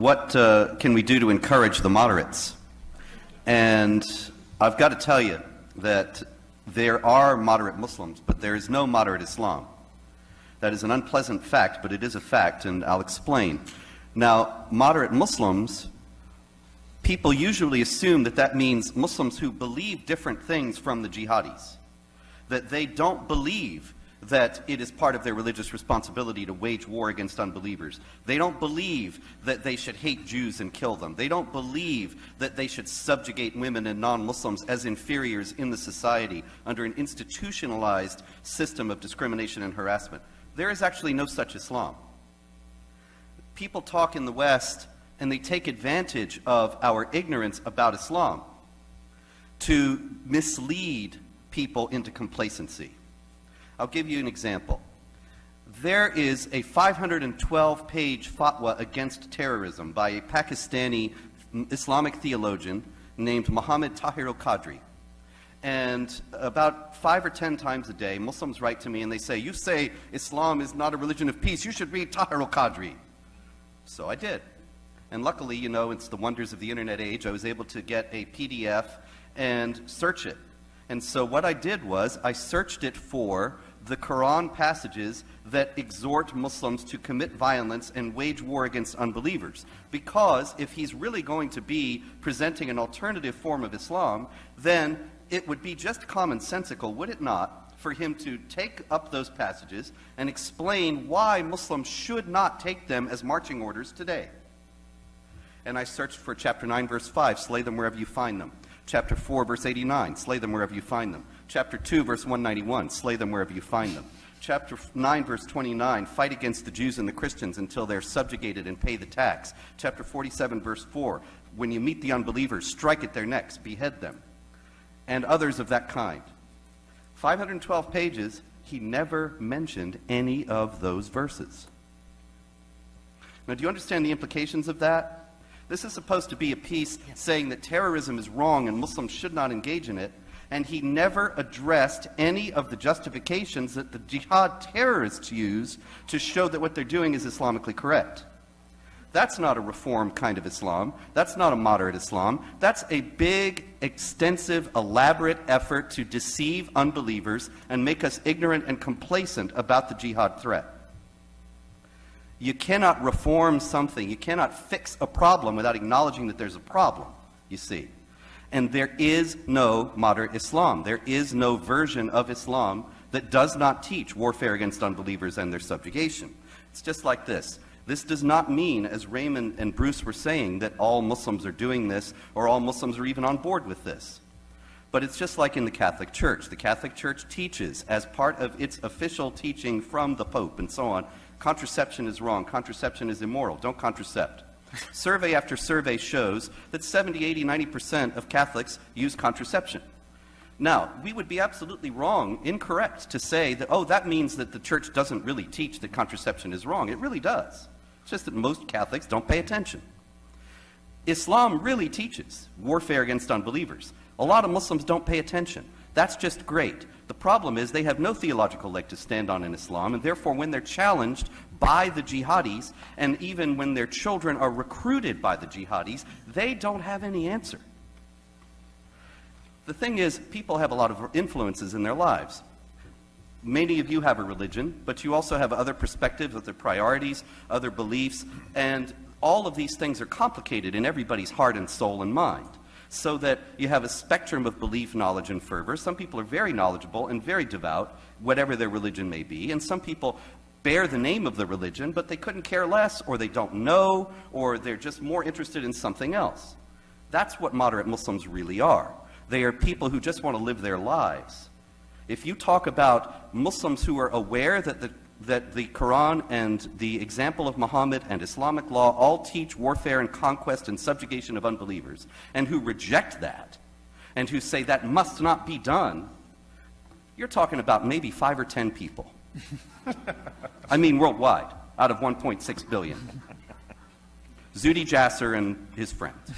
What can we do to encourage the moderates? And I've got to tell you that there are moderate Muslims, but there is no moderate Islam. That is an unpleasant fact, but it is a fact, and I'll explain. Now, moderate Muslims, people usually assume that that means Muslims who believe different things from the jihadis, that they don't believe that it is part of their religious responsibility to wage war against unbelievers. They don't believe that they should hate Jews and kill them. They don't believe that they should subjugate women and non-Muslims as inferiors in the society under an institutionalized system of discrimination and harassment. There is actually no such Islam. People talk in the West and they take advantage of our ignorance about Islam to mislead people into complacency. I'll give you an example. There is a 512-page fatwa against terrorism by a Pakistani Islamic theologian named Muhammad Tahir al-Qadri. And about 5 or 10 times a day, Muslims write to me and they say, "You say Islam is not a religion of peace. You should read Tahir al-Qadri." So I did. And luckily, you know, it's the wonders of the internet age. I was able to get a PDF and search it. And so what I did was I searched it for the Quran passages that exhort Muslims to commit violence and wage war against unbelievers. Because if he's really going to be presenting an alternative form of Islam, then it would be just commonsensical, would it not, for him to take up those passages and explain why Muslims should not take them as marching orders today. And I searched for chapter 9, verse 5, slay them wherever you find them. Chapter 4, verse 89, slay them wherever you find them. Chapter 2, verse 191, slay them wherever you find them. Chapter 9, verse 29, fight against the Jews and the Christians until they're subjugated and pay the tax. Chapter 47, verse 4, when you meet the unbelievers, strike at their necks, behead them. And others of that kind. 512 pages, he never mentioned any of those verses. Now, do you understand the implications of that? This is supposed to be a piece saying that terrorism is wrong and Muslims should not engage in it, and he never addressed any of the justifications that the jihad terrorists use to show that what they're doing is Islamically correct. That's not a reform kind of Islam. That's not a moderate Islam. That's a big, extensive, elaborate effort to deceive unbelievers and make us ignorant and complacent about the jihad threat. You cannot reform something, you cannot fix a problem without acknowledging that there's a problem, you see. And there is no moderate Islam. There is no version of Islam that does not teach warfare against unbelievers and their subjugation. It's just like this. This does not mean, as Raymond and Bruce were saying, that all Muslims are doing this or all Muslims are even on board with this. But it's just like in the Catholic Church. The Catholic Church teaches, as part of its official teaching from the Pope and so on, contraception is wrong, contraception is immoral, don't contracept. Survey after survey shows that 70, 80, 90% of Catholics use contraception. Now, we would be absolutely wrong, incorrect, to say that, oh, that means that the church doesn't really teach that contraception is wrong. It really does. It's just that most Catholics don't pay attention. Islam really teaches warfare against unbelievers. A lot of Muslims don't pay attention. That's just great. The problem is they have no theological leg to stand on in Islam, and therefore when they're challenged by the jihadis, and even when their children are recruited by the jihadis, they don't have any answer. The thing is, people have a lot of influences in their lives. Many of you have a religion, but you also have other perspectives, other priorities, other beliefs, and all of these things are complicated in everybody's heart and soul and mind. So that you have a spectrum of belief, knowledge, and fervor. Some people are very knowledgeable and very devout, whatever their religion may be, and some people bear the name of the religion, but they couldn't care less, or they don't know, or they're just more interested in something else. That's what moderate Muslims really are. They are people who just want to live their lives. If you talk about Muslims who are aware that the Quran and the example of Muhammad and Islamic law all teach warfare and conquest and subjugation of unbelievers, and who reject that, and who say that must not be done, you're talking about maybe 5 or 10 people. I mean worldwide, out of 1.6 billion. Zuhdi Jasser and his friends.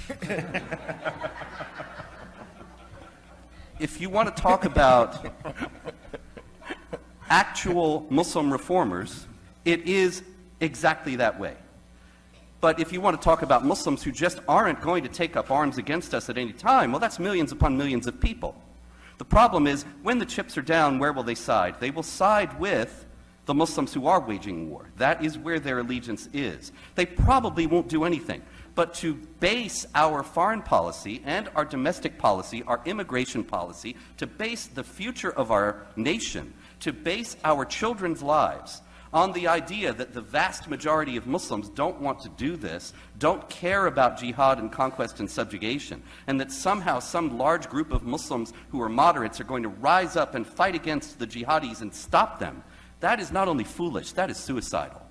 If you want to talk about actual Muslim reformers, it is exactly that way. But if you want to talk about Muslims who just aren't going to take up arms against us at any time, well, that's millions upon millions of people. The problem is, when the chips are down, where will they side? They will side with the Muslims who are waging war. That is where their allegiance is. They probably won't do anything. But to base our foreign policy and our domestic policy, our immigration policy, to base the future of our nation, to base our children's lives on the idea that the vast majority of Muslims don't want to do this, don't care about jihad and conquest and subjugation, and that somehow some large group of Muslims who are moderates are going to rise up and fight against the jihadis and stop them, that is not only foolish, that is suicidal.